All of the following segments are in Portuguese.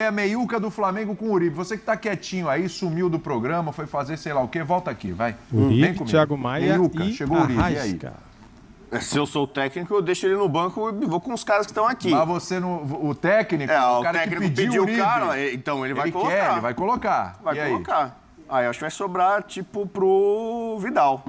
É a meiuca do Flamengo com o Uribe. Você que tá quietinho aí, sumiu do programa, foi fazer sei lá o quê, volta aqui, vai. Uribe, Thiago Maia meiuca, e chegou o Uribe, e aí? Se eu sou o técnico, eu deixo ele no banco e vou com os caras que estão aqui. Mas você não... O técnico, o cara técnico que pediu o cara, então ele vai colocar. Ele vai colocar. Vai colocar. Aí eu acho que vai sobrar, tipo, pro Vidal.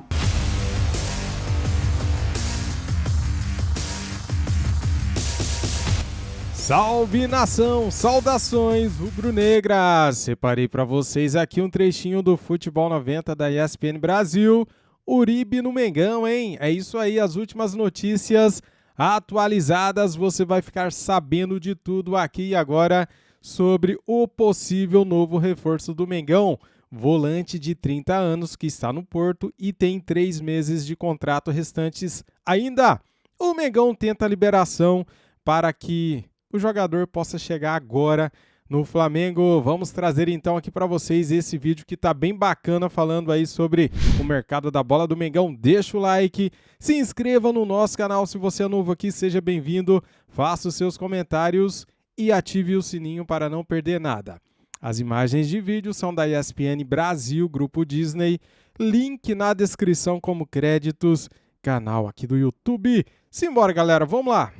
Salve, nação! Saudações rubro-negras! Separei para vocês aqui um trechinho do Futebol 90 da ESPN Brasil. Uribe no Mengão, hein? É isso aí, as últimas notícias atualizadas. Você vai ficar sabendo de tudo aqui e agora sobre o possível novo reforço do Mengão. Volante de 30 anos que está no Porto e tem 3 meses de contrato restantes ainda. O Mengão tenta a liberação para que o jogador possa chegar agora no Flamengo. Vamos trazer então aqui para vocês esse vídeo que tá bem bacana, falando aí sobre o mercado da bola do Mengão. Deixa o like, se inscreva no nosso canal se você é novo aqui, seja bem-vindo, faça os seus comentários e ative o sininho para não perder nada. As imagens de vídeo são da ESPN Brasil, Grupo Disney, link na descrição como créditos, canal aqui do YouTube. Simbora, galera, vamos lá!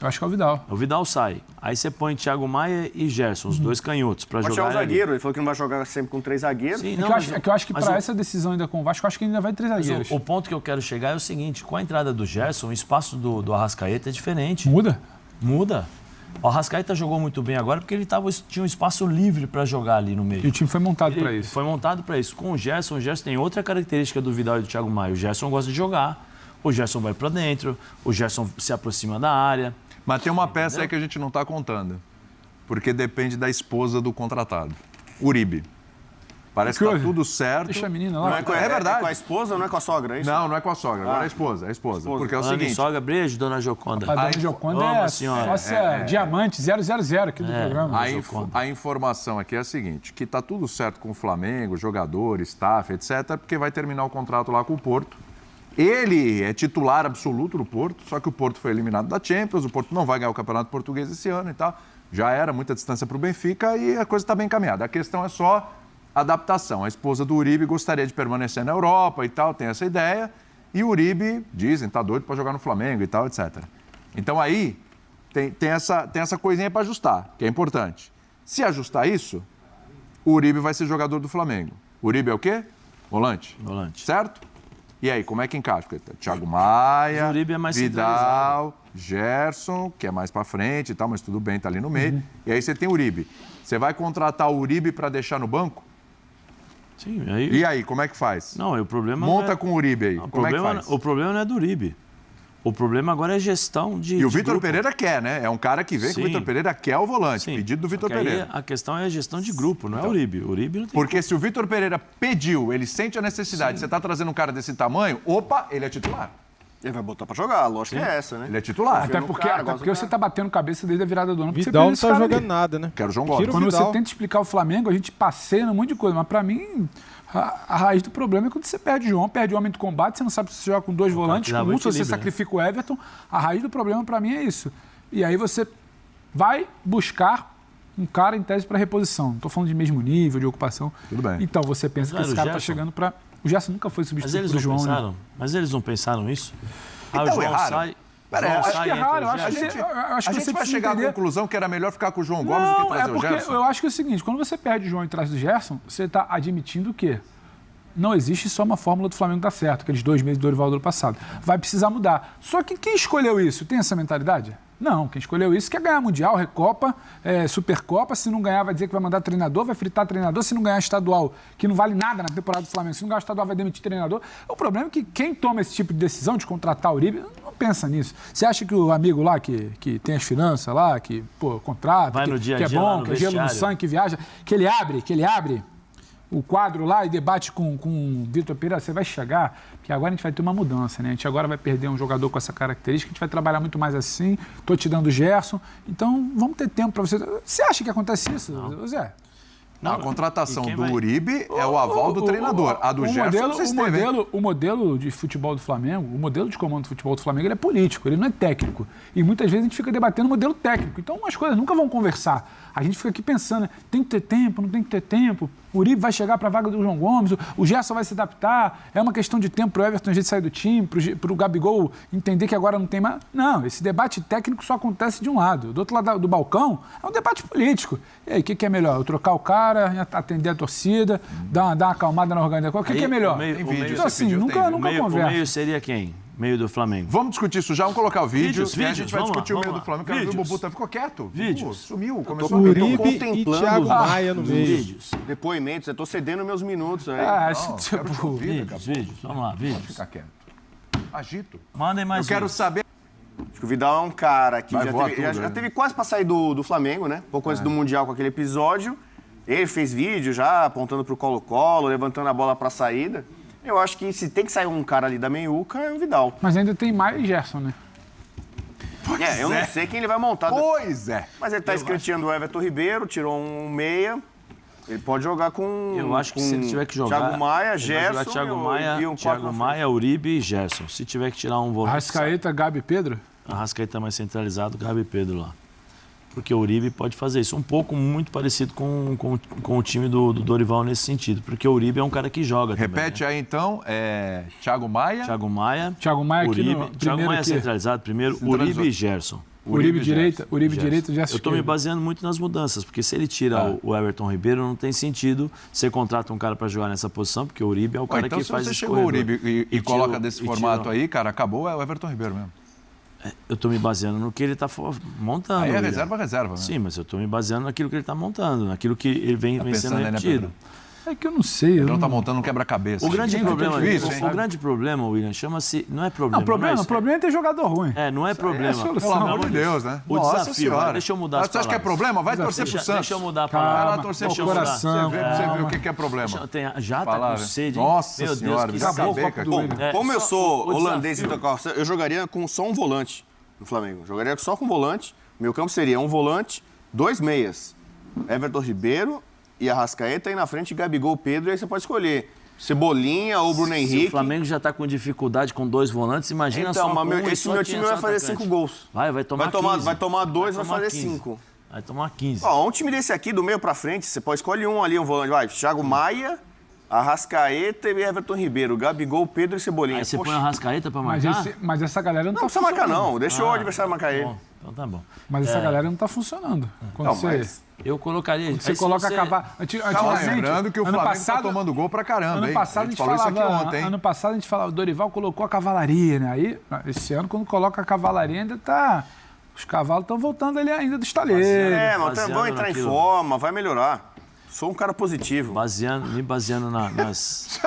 Eu acho que é o Vidal. O Vidal sai. Aí você põe Thiago Maia e Gerson, os dois canhotos, para jogar. Pode ser um zagueiro. Ele falou que não vai jogar sempre com 3 zagueiros. Sim, eu acho que para essa decisão ainda com o Vasco, eu acho que ainda vai 3 zagueiros. O ponto que eu quero chegar é o seguinte: com a entrada do Gerson, o espaço do Arrascaeta é diferente. Muda? Muda. O Arrascaeta jogou muito bem agora porque ele tinha um espaço livre para jogar ali no meio. E o time foi montado para isso. Foi montado para isso. Com o Gerson tem outra característica do Vidal e do Thiago Maia. O Gerson gosta de jogar, o Gerson vai para dentro, o Gerson se aproxima da área. Mas tem uma peça aí que a gente não está contando, porque depende da esposa do contratado. Uribe. Parece que está tudo certo. Deixa a menina lá. É verdade. É com a esposa ou não é com a sogra? É isso? Não é com a sogra. Agora é a esposa. É a esposa. Porque é o seguinte... sogra, beijo, dona Joconda. A dona Joconda é sócia diamante 000 aqui do programa. A informação aqui é a seguinte, que está tudo certo com o Flamengo, jogador, staff, etc., porque vai terminar o contrato lá com o Porto. Ele é titular absoluto do Porto, só que o Porto foi eliminado da Champions, o Porto não vai ganhar o Campeonato Português esse ano e tal. Já era muita distância para o Benfica e a coisa está bem encaminhada. A questão é só adaptação. A esposa do Uribe gostaria de permanecer na Europa e tal, tem essa ideia. E o Uribe, dizem, está doido para jogar no Flamengo e tal, etc. Então aí tem essa coisinha para ajustar, que é importante. Se ajustar isso, o Uribe vai ser jogador do Flamengo. O Uribe é o quê? Volante. Certo? E aí, como é que encaixa? Thiago Maia, é mais Vidal, Gerson, que é mais pra frente e tal, mas tudo bem, tá ali no meio. E aí você tem o Uribe. Você vai contratar o Uribe para deixar no banco? Sim, aí... E aí, como é que faz? Não, o problema Monta com o Uribe aí, como é que faz? O problema não é do Uribe. O problema agora é gestão de... E o Vitor Pereira quer, né? É um cara que vê que o Vitor Pereira quer o volante, pedido do Vitor Pereira. A questão é a gestão de grupo, não é o Uribe. O Uribe não tem... Porque se o Vitor Pereira pediu, ele sente a necessidade, você está trazendo um cara desse tamanho, ele é titular. Ele vai botar pra jogar, a lógica é essa, né? Ele é titular. Até porque você tá batendo cabeça desde a virada do ano. Vidal não tá jogando nada, né? Quero o João Gomes. Quando você tenta explicar o Flamengo, a gente passeia num monte de coisa. Mas pra mim, a raiz do problema é quando você perde o homem de combate, você não sabe se você joga com 2 volantes, com um, se você sacrifica o Everton. A raiz do problema pra mim é isso. E aí você vai buscar um cara em tese para reposição. Não tô falando de mesmo nível, de ocupação. Tudo bem. Então você pensa que esse cara tá chegando pra... O Gerson nunca foi substituído pro João, né? Mas eles não pensaram isso? Então, o João sai... acho que é raro. A gente vai chegar à conclusão que era melhor ficar com o João Gomes do que trazer o Gerson? Eu acho que é o seguinte, quando você perde o João e traz o Gerson, você está admitindo que não existe só uma fórmula do Flamengo dar certo, aqueles 2 meses do Dorival do ano passado. Vai precisar mudar. Só que quem escolheu isso? Tem essa mentalidade? Não, quem escolheu isso quer ganhar Mundial, Recopa, Supercopa. Se não ganhar, vai dizer que vai mandar treinador, vai fritar treinador. Se não ganhar estadual, que não vale nada na temporada do Flamengo, se não ganhar estadual, vai demitir treinador. O problema é que quem toma esse tipo de decisão de contratar o Uribe não pensa nisso. Você acha que o amigo lá, que tem as finanças lá, que contrata, vai no dia que é bom, que é gelo no sangue, que viaja, que ele abre o quadro lá e debate com o Vitor Pereira, você vai chegar, porque agora a gente vai ter uma mudança, né? A gente agora vai perder um jogador com essa característica, a gente vai trabalhar muito mais assim, tô te dando o Gerson, então vamos ter tempo para você... Você acha que acontece isso, Zé? Não, a contratação E quem do vai- Uribe é o aval do treinador. A do Gerson vocês teve, hein? o modelo de futebol do Flamengo, o modelo de comando do futebol do Flamengo, ele é político, ele não é técnico. E muitas vezes a gente fica debatendo o modelo técnico. Então as coisas nunca vão conversar. A gente fica aqui pensando, né, tem que ter tempo, não tem que ter tempo. O Uribe vai chegar para a vaga do João Gomes, o Gerson vai se adaptar. É uma questão de tempo para o Everton a gente sair do time, para o Gabigol entender que agora não tem mais. Não, esse debate técnico só acontece de um lado. Do outro lado do balcão é um debate político. E aí, o que é melhor? Eu trocar o cara, atender a torcida, dar uma acalmada na organização? O que é melhor? Tem vídeo, Então, você assim, pediu, nunca tem vídeo. O conversa. meio seria quem? Meio do Flamengo. Vamos discutir isso já, vamos colocar o vídeo Vídeos, e a gente vai vamos lá, discutir o meio vamos do lá. Flamengo. Quero ver o Vídeos. Bobuta ficou quieto. Vídeos. Sumiu, começou a Uribe e contemplando Thiago os Maia no meio. Vídeos. Depoimentos, eu tô cedendo meus minutos aí. Acho Não, quero te tipo. ouvir, daqui a Vídeos. Vamos lá, vídeos. Fica quieto. Agito. Mandem mais Eu quero vídeos. saber. Acho que o Vidal é um cara que Vai já voar teve, tudo, já né? teve quase pra sair do Flamengo, né? Pouco antes do Mundial com aquele episódio. Ele fez vídeo já apontando pro Colo-Colo, levantando a bola pra saída. Eu acho que se tem que sair um cara ali da meiuca, é o Vidal. Mas ainda tem mais Gerson, né? Eu não sei quem ele vai montar. Pois é. Mas ele tá escanteando o Everton Ribeiro, tirou um meia. Ele pode jogar com. Eu acho que com se ele tiver que jogar. Thiago Maia, ele vai jogar Gerson Thiago e Maia, um Thiago 4 Maia, Uribe e Gerson. Se tiver que tirar um volante. Arrascaeta, Gabi e Pedro? Arrascaeta mais centralizado, Gabi e Pedro lá. Porque o Uribe pode fazer isso. Um pouco muito parecido com o time do Dorival nesse sentido. Porque o Uribe é um cara que joga Repete também, aí então. Thiago Maia. Thiago Maia, Thiago Maia aqui Uribe. no Thiago primeiro Maia aqui. centralizado primeiro, Centralizou. Uribe e Gerson. Uribe direita, Gerson. Uribe Gerson. direita, Gerson Eu estou me esquerda. baseando muito nas mudanças, porque se ele tira o Everton Ribeiro, não tem sentido você contrata um cara para jogar nessa posição, porque o Uribe é o cara Então, que se faz você esse chegou o corredor. Uribe e tira coloca o- desse e formato tira- aí, cara, acabou, é o Everton Ribeiro mesmo. Eu estou me baseando no que ele está montando. Aí é William. reserva, né? Sim, mas eu estou me baseando naquilo que ele está montando, naquilo que ele vem sendo pensando aí, né, repetido. Pedro? É que eu não sei. Eu Ele não tá montando um quebra-cabeça. O grande Gente, problema, difícil, hein? o grande problema, William, chama-se. Não é problema. Não, problema, não o problema é ter jogador ruim. não é problema. solução. Pelo amor de Deus, né? O Nossa desafio, Senhora. vai, deixa eu mudar as Você acha que é palavras. problema? Vai torcer pro Santos. Deixa eu mudar a Vai palavra. lá torcer Deixa pro eu Santos. coração, Você vê o que é problema. Já tá Falar, com né? sede, hein? Nossa Meu Senhora, Deus, me que acabei acabou com a com o conta. É, Como eu só sou o holandês, desafio. então, eu jogaria com só um volante no Flamengo. Jogaria só com volante. Meu campo seria um volante, 2 meias. Everton Ribeiro e Arrascaeta, e na frente Gabigol, Pedro, e aí você pode escolher Cebolinha ou Bruno Se Henrique. o Flamengo já está com dificuldade com 2 volantes, imagina Então, só mas com meu- um e esse só meu tinha time vai esse fazer atacante. 5 gols. Vai tomar 15. Vai tomar 2, vai tomar fazer 15. 5. Vai tomar 15. Ó, um time desse aqui, do meio pra frente, você pode escolher um ali, um volante. Vai, Thiago Maia, Arrascaeta e Everton Ribeiro. Gabigol, Pedro e Cebolinha. Aí você Poxa, põe a Rascaeta para Mas, marcar? mas essa galera não, não tá precisa marcar, funcionando. não. Deixa o adversário marcar ele. Bom, então tá bom. Mas essa galera não tá funcionando. Quando Não, você, mas- Eu colocaria... você aí se coloca você- cavalo. Calma, lembrando que o Flamengo tá tomando gol pra caramba, Ano hein? passado a gente falou isso aqui falava, ontem, hein? ano passado a gente falava, o Dorival colocou a cavalaria, né? Aí, esse ano, quando coloca a cavalaria, ainda tá. Os cavalos estão voltando ali ainda do estaleiro. É, mas Baseado vão entrar naquilo. em forma, vai melhorar. Sou um cara positivo. me baseando nas...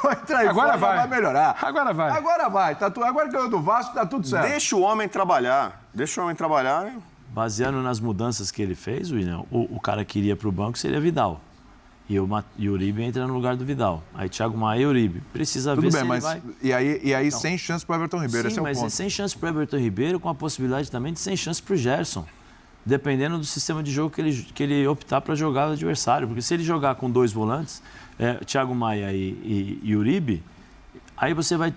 Vai entrar em Agora forma, vai. melhorar. Agora vai. Agora vai. Agora ganhou do Vasco, tá tudo certo. Deixa o homem trabalhar. Deixa o homem trabalhar. Hein? Baseando nas mudanças que ele fez, William, o cara que iria para o banco seria Vidal. E o Uribe entra no lugar do Vidal. Aí Thiago Maia e Uribe. Precisa Tudo ver bem, se mas ele vai... e aí sem chance pro Everton Ribeiro, Sim, esse é o mas ponto. sem chance para o Everton Ribeiro, com a possibilidade também de sem chance para o Gerson. Dependendo do sistema de jogo que ele optar para jogar o adversário. Porque se ele jogar com 2 volantes, Thiago Maia e Uribe, aí você vai...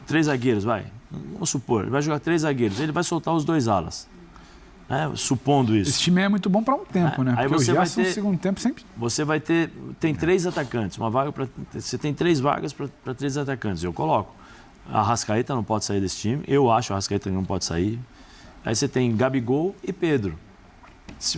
3 zagueiros, vai. Vamos supor, ele vai jogar 3 zagueiros. Ele vai soltar os 2 alas. Né? Supondo isso. Esse time é muito bom para um tempo, né? Aí Porque você o vai Gerson, no ter- segundo tempo, sempre. Você vai ter... Tem 3 atacantes. Uma vaga para... Você tem 3 vagas para 3 atacantes. Eu coloco. A Arrascaeta não pode sair desse time. Eu acho a Arrascaeta que não pode sair. Aí você tem Gabigol e Pedro.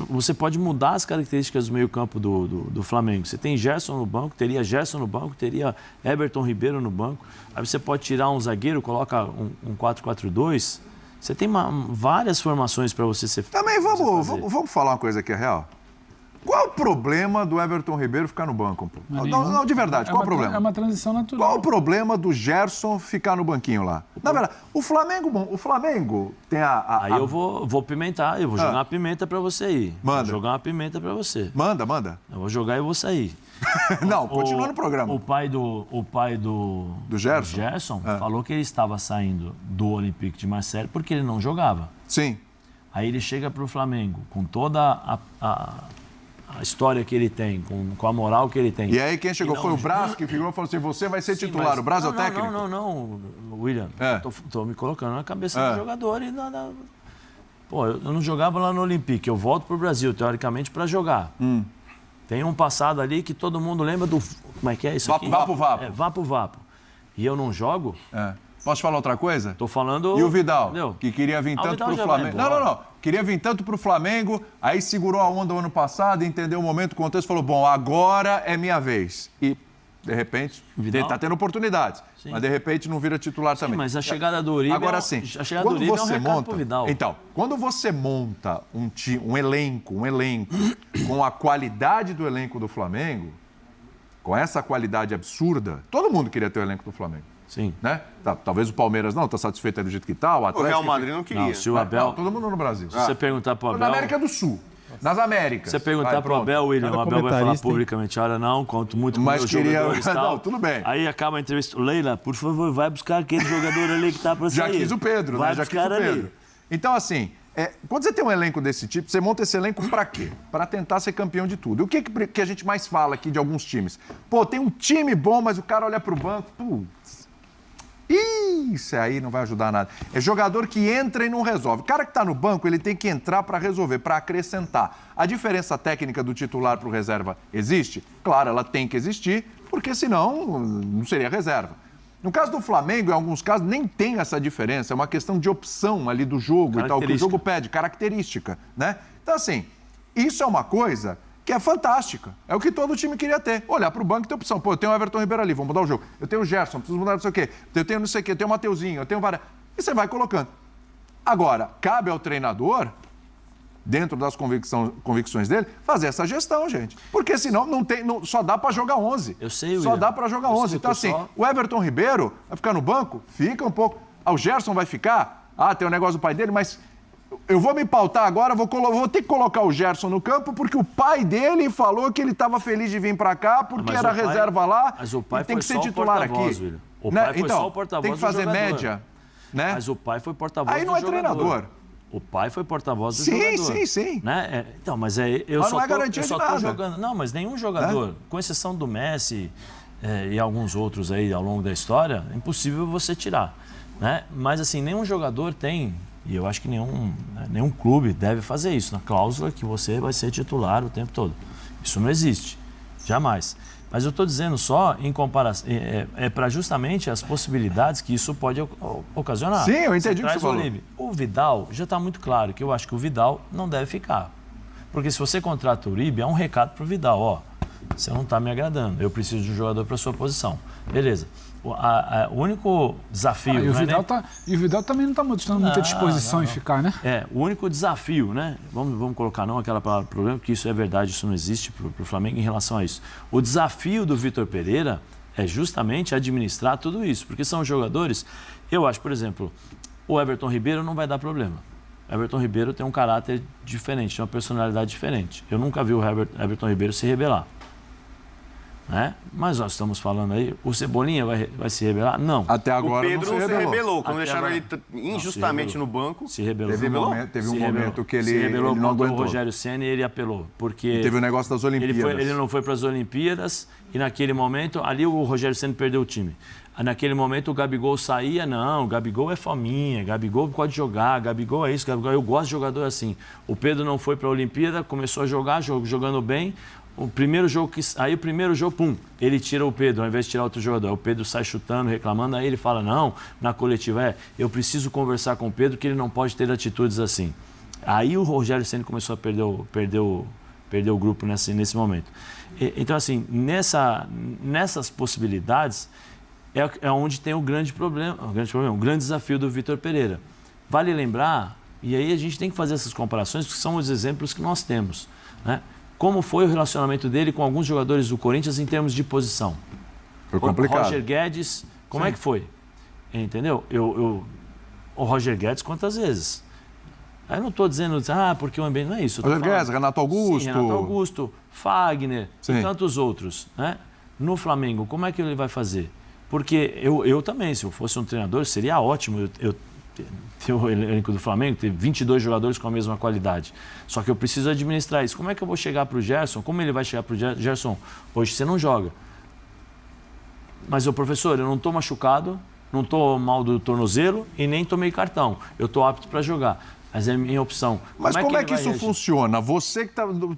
Você pode mudar as características do meio-campo do Flamengo. Você tem Gerson no banco, teria Gerson no banco, teria Everton Ribeiro no banco. Aí você pode tirar um zagueiro, coloca um 4-4-2. Você tem várias formações para você ser. Também você fazer. vamos falar uma coisa aqui, é real. Qual o problema do Everton Ribeiro ficar no banco? Pô? Não, de verdade, qual o problema? É uma transição natural. Qual o problema do Gerson ficar no banquinho lá? Na verdade, o Flamengo tem Aí eu vou pimentar, eu vou jogar uma pimenta para você aí. Manda. Vou jogar uma pimenta para você. Manda. Eu vou jogar e eu vou sair. Não, continua no programa. O pai do Gerson? falou que ele estava saindo do Olympique de Marseille porque ele não jogava. Sim. Aí ele chega para o Flamengo com toda a história que ele tem, com a moral que ele tem. E aí quem chegou foi o Braz, que figurou e falou assim, você vai ser titular, o Braz é o técnico? Não, William. Tô me colocando na cabeça do jogador e Pô, eu não jogava lá no Olympique, eu volto pro Brasil, teoricamente, para jogar. Tem um passado ali que todo mundo lembra do... Como é que é isso aqui? Vapo. E eu não jogo? Posso te falar outra coisa? Tô falando... E o Vidal, entendeu? que queria vir tanto pro Vidal Flamengo. Não. Queria vir tanto pro Flamengo, aí segurou a onda o ano passado, entendeu o momento, o contexto, falou, bom, agora é minha vez. E, de repente, ele tá tendo oportunidades. Sim. Mas, de repente, não vira titular também. Mas a chegada do Uribe, agora, sim, quando você monta, pro Vidal. Então, quando você monta um elenco com a qualidade do elenco do Flamengo, com essa qualidade absurda, todo mundo queria ter o elenco do Flamengo. Sim. Né? Talvez o Palmeiras não, está satisfeito do jeito que está. O Real Madrid não queria. Não, se o Abel... todo mundo no Brasil. Se você perguntar para o Abel... Na América do Sul. Nas Américas. Se você perguntar para o Abel, William, o Abel vai falar publicamente, olha, não, conto muito com meus jogadores e tal. Não, tudo bem. Aí acaba a entrevista, Leila, por favor, vai buscar aquele jogador ali que está para sair. Já quis o Pedro, vai né? Já quis o Pedro. Ali. Então, assim, quando você tem um elenco desse tipo, você monta esse elenco para quê? Para tentar ser campeão de tudo. E o que a gente mais fala aqui de alguns times? Pô, tem um time bom, mas o cara olha para o banco, putz, isso aí não vai ajudar nada. É jogador que entra e não resolve. O cara que está no banco, ele tem que entrar para resolver, para acrescentar. A diferença técnica do titular para o reserva existe? Claro, ela tem que existir, porque senão não seria reserva. No caso do Flamengo, em alguns casos, nem tem essa diferença. É uma questão de opção ali do jogo e tal, que o jogo pede, característica, né? Então, assim, isso é uma coisa que é fantástica. É o que todo time queria ter. Olhar para o banco e ter opção. Pô, eu tenho o Everton Ribeiro ali, vou mudar o jogo. Eu tenho o Gerson, preciso mudar não sei o quê. Eu tenho não sei o quê, eu tenho o Mateuzinho, eu tenho várias... E você vai colocando. Agora, cabe ao treinador, dentro das convicções dele, fazer essa gestão, gente. Porque senão só dá para jogar 11. Eu sei, William. Só dá para jogar 11. Então, assim, o Everton Ribeiro vai ficar no banco? Fica um pouco. O Gerson vai ficar? Tem o negócio do pai dele, mas... Eu vou me pautar agora, vou ter que colocar o Gerson no campo, porque o pai dele falou que ele estava feliz de vir para cá, porque era reserva lá, mas o pai tem que foi ser titular aqui. William. O pai foi só o porta-voz tem que fazer do jogador. média, né? Mas o pai foi porta-voz do jogador. Aí não é treinador. O pai foi porta-voz do jogador. Sim. Né? Então, mas eu mas só não é garantia de nada. Jogando. Não, mas nenhum jogador, com exceção do Messi e alguns outros aí ao longo da história, é impossível você tirar. Né? Mas assim, nenhum jogador tem... E eu acho que nenhum clube deve fazer isso, na cláusula que você vai ser titular o tempo todo. Isso não existe, jamais. Mas eu estou dizendo só em comparação, para justamente as possibilidades que isso pode ocasionar. Sim, eu entendi o que você falou. O Vidal, já está muito claro que eu acho que o Vidal não deve ficar. Porque se você contrata o Uribe, é um recado para o Vidal, você não está me agradando, eu preciso de um jogador para a sua posição. Beleza. O único desafio... E o Vidal também não está mostrando muita disposição em ficar, né? O único desafio, né? Vamos colocar não aquela palavra problema, porque isso é verdade, isso não existe para o Flamengo em relação a isso. O desafio do Vitor Pereira é justamente administrar tudo isso, porque são jogadores... Eu acho, por exemplo, o Everton Ribeiro não vai dar problema. O Everton Ribeiro tem um caráter diferente, tem uma personalidade diferente. Eu nunca vi o Everton Ribeiro se rebelar. Né? Mas nós estamos falando aí, o Cebolinha vai se rebelar? Não. Até agora o Pedro não se rebelou. Quando deixaram ele injustamente no banco. Se rebelou. Teve um momento que ele rebelou não quando aguentou. o Rogério Ceni ele apelou. Porque teve o negócio das Olimpíadas. Ele não foi para as Olimpíadas e naquele momento, ali o Rogério Ceni perdeu o time. Naquele momento o Gabigol saía, não, o Gabigol é fominha, Gabigol pode jogar, Gabigol é isso, Gabigol, eu gosto de jogador assim. O Pedro não foi para a Olimpíada, começou a jogar, jogando bem. O primeiro jogo, pum, ele tira o Pedro, ao invés de tirar outro jogador. O Pedro sai chutando, reclamando, aí ele fala, não, na coletiva, eu preciso conversar com o Pedro, que ele não pode ter atitudes assim. Aí o Rogério Ceni começou a perder o grupo nesse momento. Então, assim, nessas possibilidades, é onde tem o grande problema, o grande desafio do Vitor Pereira. Vale lembrar, e aí a gente tem que fazer essas comparações, porque são os exemplos que nós temos, né? Como foi o relacionamento dele com alguns jogadores do Corinthians em termos de posição? Foi complicado. Roger Guedes, como é que foi? Entendeu? O Roger Guedes, quantas vezes? Eu não estou dizendo, porque o ambiente não é isso. Roger Guedes, Renato Augusto. Sim, Renato Augusto, Fagner e tantos outros. Né? No Flamengo, como é que ele vai fazer? Porque eu também, se eu fosse um treinador, seria ótimo ter o elenco do Flamengo, ter 22 jogadores com a mesma qualidade. Só que eu preciso administrar isso. Como é que eu vou chegar para o Gerson? Como ele vai chegar para o Gerson? Hoje você não joga. Mas, professor, eu não estou machucado, não estou mal do tornozelo e nem tomei cartão. Eu estou apto para jogar. Mas é a minha opção. Mas como é que isso funciona? Você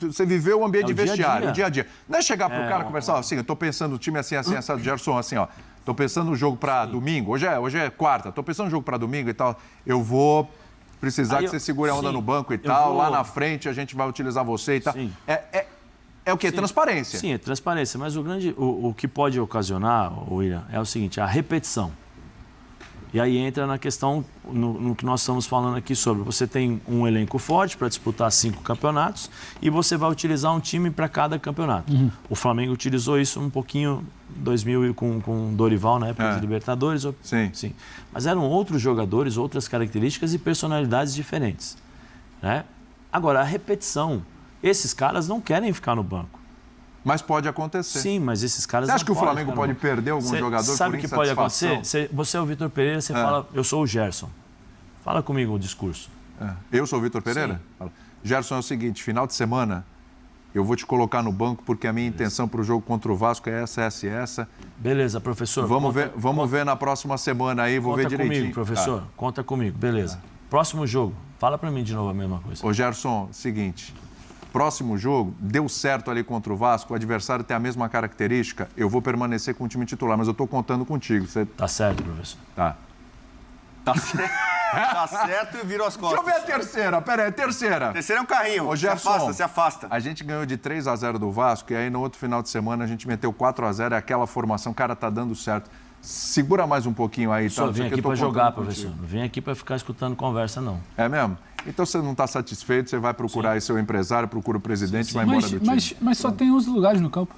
você viveu o ambiente de vestiário, o dia a dia. Não é chegar pro cara e conversar assim, eu estou pensando no time assim, assado, Gerson, assim, ó. Estou pensando no jogo para domingo. Hoje é quarta. Estou pensando no jogo para domingo e tal. Eu vou precisar que você segure a onda no banco e tal. Lá na frente a gente vai utilizar você e tal. É o quê? Transparência. Sim, é transparência. Mas o que pode ocasionar, William, é o seguinte, a repetição. E aí entra na questão, no que nós estamos falando aqui sobre. Você tem um elenco forte para disputar 5 campeonatos e você vai utilizar um time para cada campeonato. O Flamengo utilizou isso um pouquinho em 2000 com Dorival, na época de Libertadores. Sim. Mas eram outros jogadores, outras características e personalidades diferentes. Né? Agora, a repetição. Esses caras não querem ficar no banco. Mas pode acontecer. Sim, mas esses caras Você acha que o Flamengo pode perder algum jogador por sabe o que pode acontecer? insatisfação? Você é o Vitor Pereira, você fala, eu sou o Gerson. Fala comigo o discurso. Eu sou o Vitor Pereira? Sim. Gerson, é o seguinte, final de semana eu vou te colocar no banco porque a minha intenção para o jogo contra o Vasco é essa. Beleza, professor. Vamos ver na próxima semana aí, vou ver direitinho. Conta comigo, professor. Conta comigo, beleza. Próximo jogo, fala para mim de novo a mesma coisa. Ô Gerson, seguinte... Próximo jogo, deu certo ali contra o Vasco, o adversário tem a mesma característica, eu vou permanecer com o time titular, mas eu estou contando contigo. Você... Tá certo, professor. Tá. Tá certo e virou as costas. Deixa eu ver a terceira, pera aí, terceira. Terceira é um carrinho, Ô, Gerson, se afasta. A gente ganhou de 3-0 do Vasco e aí no outro final de semana a gente meteu 4-0, é aquela formação, cara, tá dando certo. Segura mais um pouquinho aí. Só vim aqui para jogar, professor. Não vim aqui para ficar escutando conversa, não. É mesmo? Então você não está satisfeito, você vai procurar aí seu empresário, procura o presidente e vai embora do time. Mas só tem 11 lugares no campo.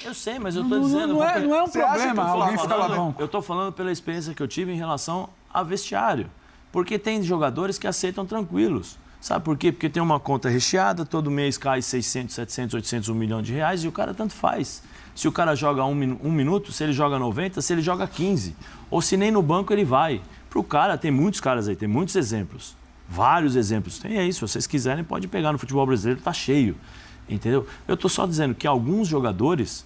Eu sei, mas eu estou dizendo... Não é um problema alguém ficar lá não. Eu estou falando pela experiência que eu tive em relação a vestiário. Porque tem jogadores que aceitam tranquilos. Sabe por quê? Porque tem uma conta recheada, todo mês cai 600, 700, 800, 1 milhão de reais e o cara tanto faz. Se o cara joga um minuto, se ele joga 90, se ele joga 15. Ou se nem no banco ele vai. Para o cara, tem muitos caras aí, tem muitos exemplos. Vários exemplos. Tem aí, se vocês quiserem, pode pegar no futebol brasileiro, tá cheio. Entendeu? Eu estou só dizendo que alguns jogadores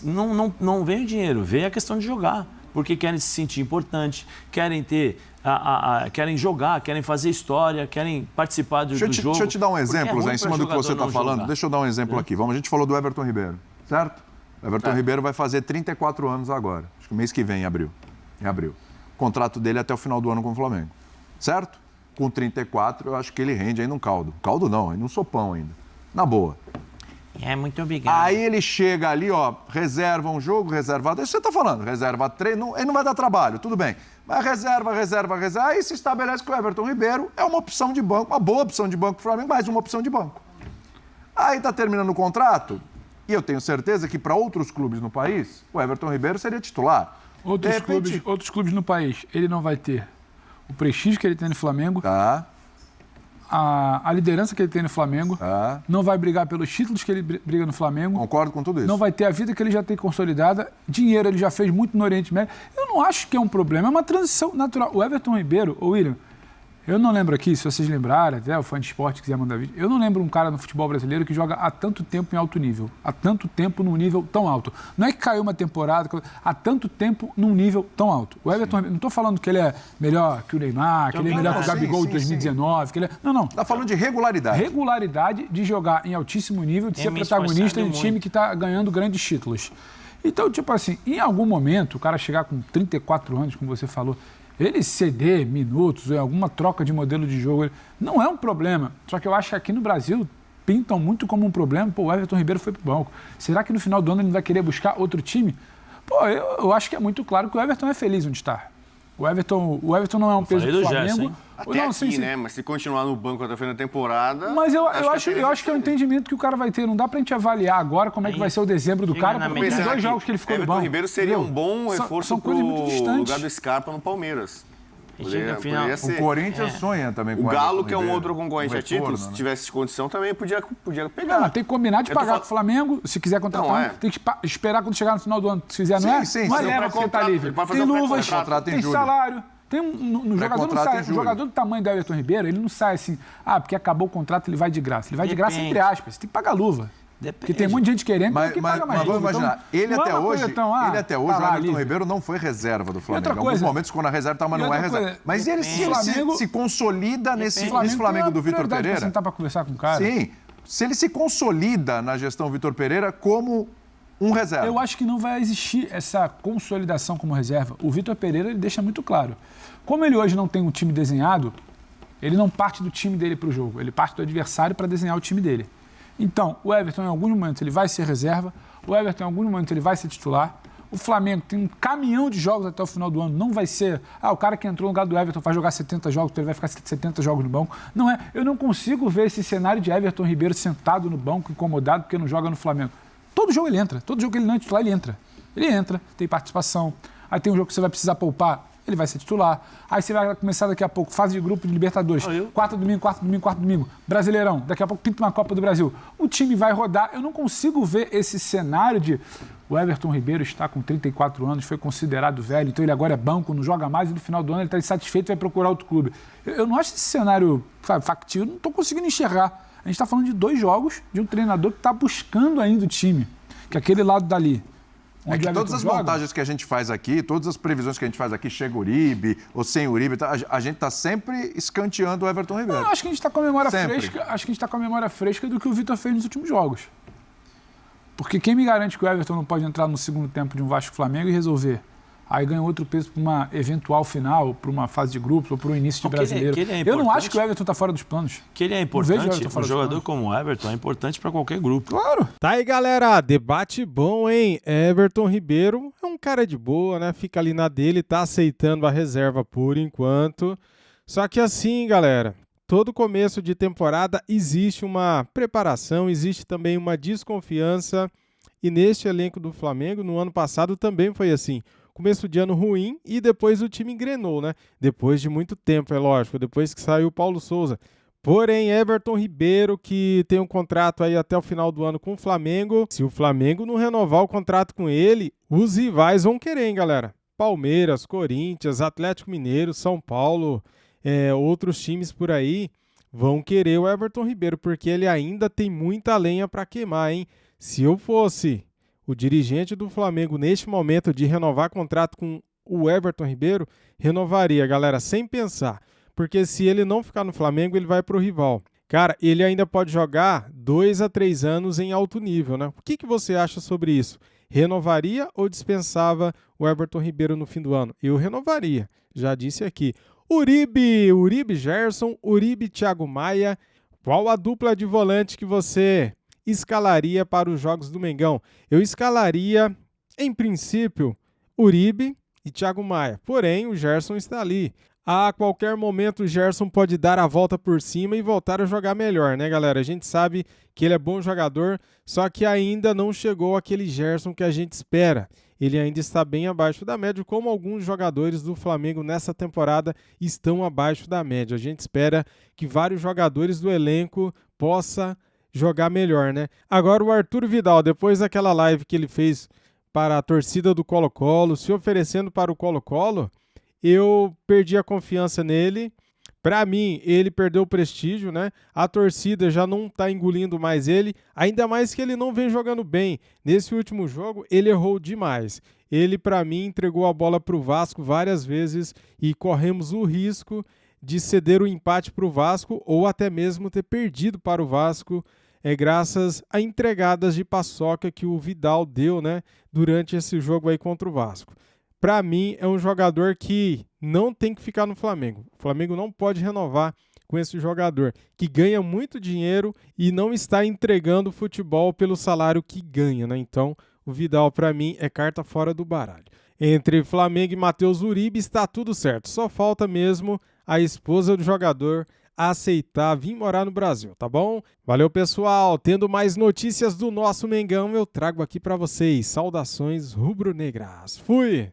não veem o dinheiro, veem a questão de jogar. Porque querem se sentir importante, querem ter... querem jogar, querem fazer história, querem participar do jogo. Deixa eu te dar um exemplo, Zé, em cima do que você está falando. Jogar. Deixa eu dar um exemplo aqui. A gente falou do Everton Ribeiro, certo? O Everton Ribeiro vai fazer 34 anos agora. Acho que mês que vem, em abril. O contrato dele é até o final do ano com o Flamengo. Certo? Com 34, eu acho que ele rende ainda um caldo. Caldo não, ainda um sopão ainda. Na boa. É, muito obrigado. Aí ele chega ali, ó, reserva um jogo, reservado. É isso que você está falando, reserva treino, ele não vai dar trabalho, tudo bem. Mas reserva. Aí se estabelece que o Everton Ribeiro é uma opção de banco, uma boa opção de banco para o Flamengo, mais uma opção de banco. Aí está terminando o contrato, e eu tenho certeza que para outros clubes no país, o Everton Ribeiro seria titular. Outros clubes no país, ele não vai ter o prestígio que ele tem no Flamengo, a liderança que ele tem no Flamengo, não vai brigar pelos títulos que ele briga no Flamengo. Concordo com tudo isso. Não vai ter a vida que ele já tem consolidada, dinheiro ele já fez muito no Oriente Médio. Eu não acho que é um problema, é uma transição natural. O Everton Ribeiro, William, eu não lembro aqui, se vocês lembrarem, até o fã de esporte quiser mandar vídeo, eu não lembro um cara no futebol brasileiro que joga há tanto tempo em alto nível, há tanto tempo num nível tão alto. Não é que caiu uma temporada, há tanto tempo num nível tão alto. O Everton, não estou falando que ele é melhor que o Neymar, que ele é melhor que o Gabigol de 2019, que ele é... Não. Está falando de regularidade. Regularidade de jogar em altíssimo nível, de ser protagonista de um time que está ganhando grandes títulos. Então, tipo assim, em algum momento, o cara chegar com 34 anos, como você falou, ele ceder minutos, em alguma troca de modelo de jogo, não é um problema. Só que eu acho que aqui no Brasil pintam muito como um problema. Pô, o Everton Ribeiro foi pro banco. Será que no final do ano ele vai querer buscar outro time? Pô, eu acho que é muito claro que o Everton é feliz onde está. O Everton não é um peso do Flamengo. Até aqui, né? Mas se continuar no banco até o fim da temporada... Mas eu acho que é um entendimento que o cara vai ter. Não dá pra gente avaliar agora como é que vai ser o dezembro do cara, porque tem 2 jogos que ele ficou no banco. Everton Ribeiro seria um bom reforço pro lugar do Scarpa no Palmeiras. O Corinthians sonha também com o Galo, que é um outro concorrente a título, se tivesse condição também podia pegar. Não, tem que combinar de pagar com o Flamengo, se quiser contratar, tem que esperar quando chegar no final do ano. Se fizer, não é leva porque tá livre. Tem luvas, tem salário, No jogador não sai, o jogador do tamanho do Everton Ribeiro, ele não sai assim, porque acabou o contrato, ele vai de graça. Ele vai de graça entre aspas, você tem que pagar luva. Porque tem muita gente querendo, tem que pagar mais. Mas vamos imaginar, ele até hoje, o Everton Ribeiro não foi reserva do Flamengo. Em alguns momentos, quando a reserva está, mas não é reserva. Mas ele se consolida nesse Flamengo do Vitor Pereira. Você sentar para conversar com o cara. Sim, se ele se consolida na gestão Vitor Pereira como um reserva. Eu acho que não vai existir essa consolidação como reserva. O Vitor Pereira ele deixa muito claro. Como ele hoje não tem um time desenhado, ele não parte do time dele para o jogo. Ele parte do adversário para desenhar o time dele. Então, o Everton, em alguns momentos, ele vai ser reserva. O Everton, em alguns momentos, ele vai ser titular. O Flamengo tem um caminhão de jogos até o final do ano. Não vai ser, o cara que entrou no lugar do Everton vai jogar 70 jogos, então ele vai ficar 70 jogos no banco. Não é. Eu não consigo ver esse cenário de Everton Ribeiro sentado no banco, incomodado, porque não joga no Flamengo. Todo jogo ele entra. Todo jogo que ele não é titular, ele entra. Ele entra, tem participação. Aí tem um jogo que você vai precisar poupar, ele vai ser titular. Aí você vai começar daqui a pouco, fase de grupo de Libertadores. Quarto domingo. Brasileirão. Daqui a pouco pinta uma Copa do Brasil. O time vai rodar. Eu não consigo ver esse cenário de o Everton Ribeiro está com 34 anos, foi considerado velho, então ele agora é banco, não joga mais e no final do ano ele está insatisfeito e vai procurar outro clube. Eu não acho esse cenário factível, não estou conseguindo enxergar. A gente está falando de 2 jogos de um treinador que está buscando ainda o time, que é aquele lado dali. É que todas as montagens que a gente faz aqui, todas as previsões que a gente faz aqui, chega Uribe ou sem Uribe, a gente está sempre escanteando o Everton Ribeiro. Não, acho que a gente está com a memória fresca. Acho que a gente está com a memória fresca do que o Vitor fez nos últimos jogos. Porque quem me garante que o Everton não pode entrar no segundo tempo de um Vasco Flamengo e resolver? Aí ganha outro peso para uma eventual final, para uma fase de grupos ou para o início de brasileiro. Eu não acho que o Everton está fora dos planos. Que ele é importante, um jogador como o Everton é importante para qualquer grupo. Claro. Tá aí, galera, debate bom, hein? Everton Ribeiro é um cara de boa, né? Fica ali na dele, tá aceitando a reserva por enquanto. Só que assim, galera, todo começo de temporada existe uma preparação, existe também uma desconfiança. E neste elenco do Flamengo, no ano passado também foi assim. Começo de ano ruim e depois o time engrenou, né? Depois de muito tempo, é lógico, depois que saiu o Paulo Souza. Porém, Everton Ribeiro, que tem um contrato aí até o final do ano com o Flamengo, se o Flamengo não renovar o contrato com ele, os rivais vão querer, hein, galera? Palmeiras, Corinthians, Atlético Mineiro, São Paulo, outros times por aí vão querer o Everton Ribeiro, porque ele ainda tem muita lenha para queimar, hein? Se eu fosse o dirigente do Flamengo neste momento de renovar contrato com o Everton Ribeiro, renovaria, galera, sem pensar. Porque se ele não ficar no Flamengo, ele vai para o rival. Cara, ele ainda pode jogar 2 a 3 anos em alto nível, né? O que você acha sobre isso? Renovaria ou dispensava o Everton Ribeiro no fim do ano? Eu renovaria, já disse aqui. Uribe Gerson, Uribe Thiago Maia. Qual a dupla de volante que você escalaria para os jogos do Mengão? Eu escalaria, em princípio, Uribe e Thiago Maia. Porém, o Gerson está ali. A qualquer momento o Gerson pode dar a volta por cima e voltar a jogar melhor, né, galera? A gente sabe que ele é bom jogador, só que ainda não chegou aquele Gerson que a gente espera. Ele ainda está bem abaixo da média, como alguns jogadores do Flamengo nessa temporada estão abaixo da média. A gente espera que vários jogadores do elenco possam jogar melhor, né? Agora o Arthur Vidal, depois daquela live que ele fez para a torcida do Colo-Colo, se oferecendo para o Colo-Colo, eu perdi a confiança nele. Para mim, ele perdeu o prestígio, né? A torcida já não está engolindo mais ele, ainda mais que ele não vem jogando bem. Nesse último jogo, ele errou demais. Ele, para mim, entregou a bola para o Vasco várias vezes e corremos o risco de ceder o empate para o Vasco ou até mesmo ter perdido para o Vasco, graças a entregadas de paçoca que o Vidal deu, né, durante esse jogo aí contra o Vasco. Para mim, é um jogador que não tem que ficar no Flamengo. O Flamengo não pode renovar com esse jogador, que ganha muito dinheiro e não está entregando futebol pelo salário que ganha, né? Então, o Vidal, para mim, é carta fora do baralho. Entre Flamengo e Matheus Uribe está tudo certo. Só falta mesmo a esposa do jogador aceitar vir morar no Brasil, tá bom? Valeu, pessoal. Tendo mais notícias do nosso Mengão, eu trago aqui para vocês. Saudações rubro-negras. Fui!